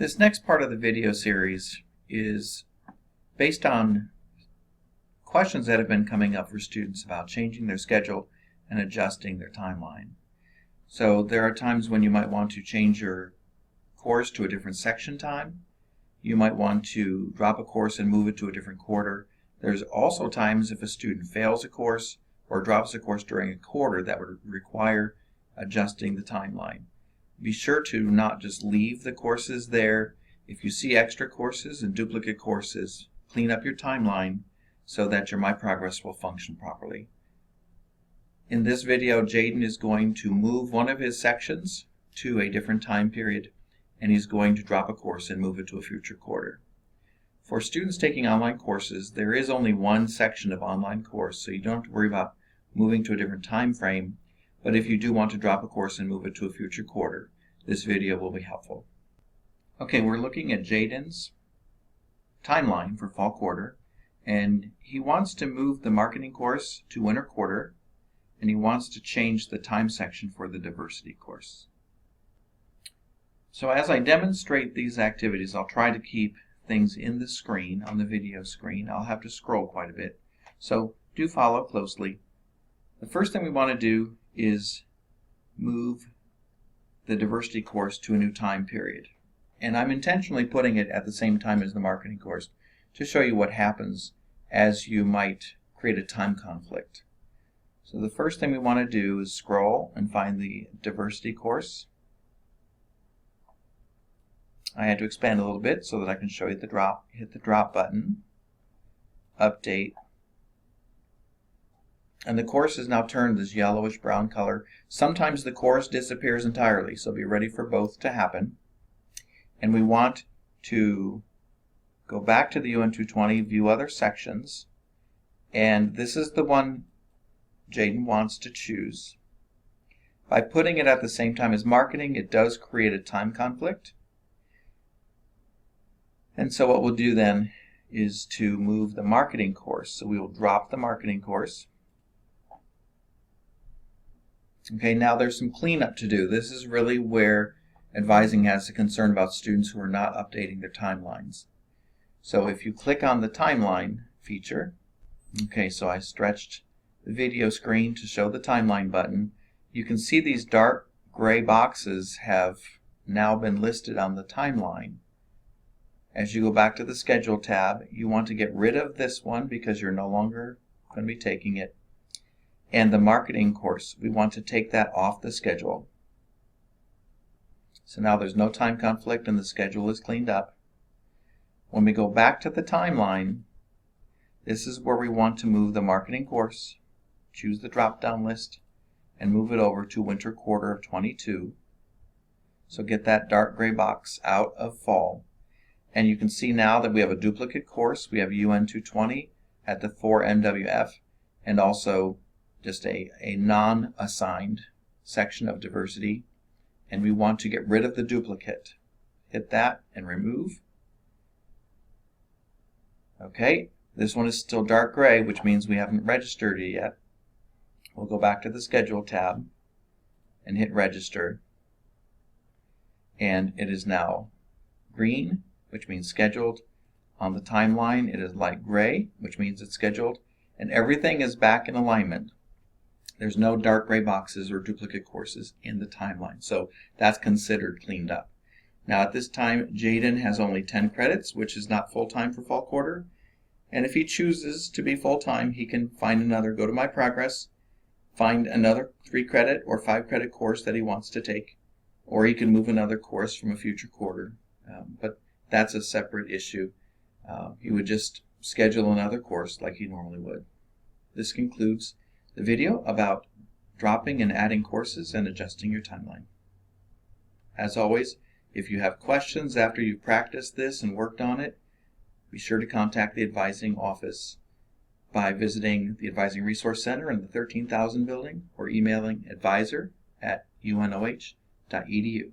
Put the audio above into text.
This next part of the video series is based on questions that have been coming up for students about changing their schedule and adjusting their timeline. So there are times when you might want to change your course to a different section time. You might want to drop a course and move it to a different quarter. There's also times if a student fails a course or drops a course during a quarter that would require adjusting the timeline. Be sure to not just leave the courses there. If you see extra courses and duplicate courses, clean up your timeline so that your My Progress will function properly. In this video, Jaden is going to move one of his sections to a different time period, and he's going to drop a course and move it to a future quarter. For students taking online courses, there is only one section of online course, so you don't have to worry about moving to a different time frame. But if you do want to drop a course and move it to a future quarter, this video will be helpful. Okay, we're looking at Jaden's timeline for fall quarter, and he wants to move the marketing course to winter quarter, and he wants to change the time section for the diversity course. So as I demonstrate these activities, I'll try to keep things in the screen, on the video screen. I'll have to scroll quite a bit, so do follow closely. The first thing we want to do is move the diversity course to a new time period. And I'm intentionally putting it at the same time as the marketing course to show you what happens as you might create a time conflict. So the first thing we want to do is scroll and find the diversity course. I had to expand a little bit so that I can show you the drop. Hit the drop button, update, and the course is now turned this yellowish brown color. Sometimes the course disappears entirely, so be ready for both to happen. And we want to go back to the UN 220, view other sections, and this is the one Jaden wants to choose. By putting it at the same time as marketing, it does create a time conflict. And so what we'll do then is to move the marketing course. So we will drop the marketing course. Okay, now there's some cleanup to do. This is really where advising has a concern about students who are not updating their timelines. So if you click on the timeline feature, okay, so I stretched the video screen to show the timeline button. You can see these dark gray boxes have now been listed on the timeline. As you go back to the schedule tab, you want to get rid of this one because you're no longer going to be taking it. And the marketing course, we want to take that off the schedule. So now there's no time conflict and the schedule is cleaned up. When we go back to the timeline, this is where we want to move the marketing course. Choose the drop-down list and move it over to winter quarter of 22. So get that dark gray box out of fall. And you can see now that we have a duplicate course. We have UN 220 at the 4 MWF and also just a non-assigned section of diversity, and we want to get rid of the duplicate. Hit that and remove. Okay, this one is still dark gray, which means we haven't registered it yet. We'll go back to the schedule tab and hit register, and it is now green, which means scheduled. On the timeline it is light gray, which means it's scheduled, and everything is back in alignment. There's no dark gray boxes or duplicate courses in the timeline, so that's considered cleaned up. Now at this time, Jaden has only 10 credits, which is not full-time for fall quarter. And if he chooses to be full-time, he can find another, go to My Progress, find another 3-credit or 5-credit course that he wants to take, or he can move another course from a future quarter. But that's a separate issue. He would just schedule another course like he normally would. This concludes the video about dropping and adding courses and adjusting your timeline. As always, if you have questions after you've practiced this and worked on it, be sure to contact the advising office by visiting the Advising Resource Center in the 13,000 building or emailing advisor@unoh.edu.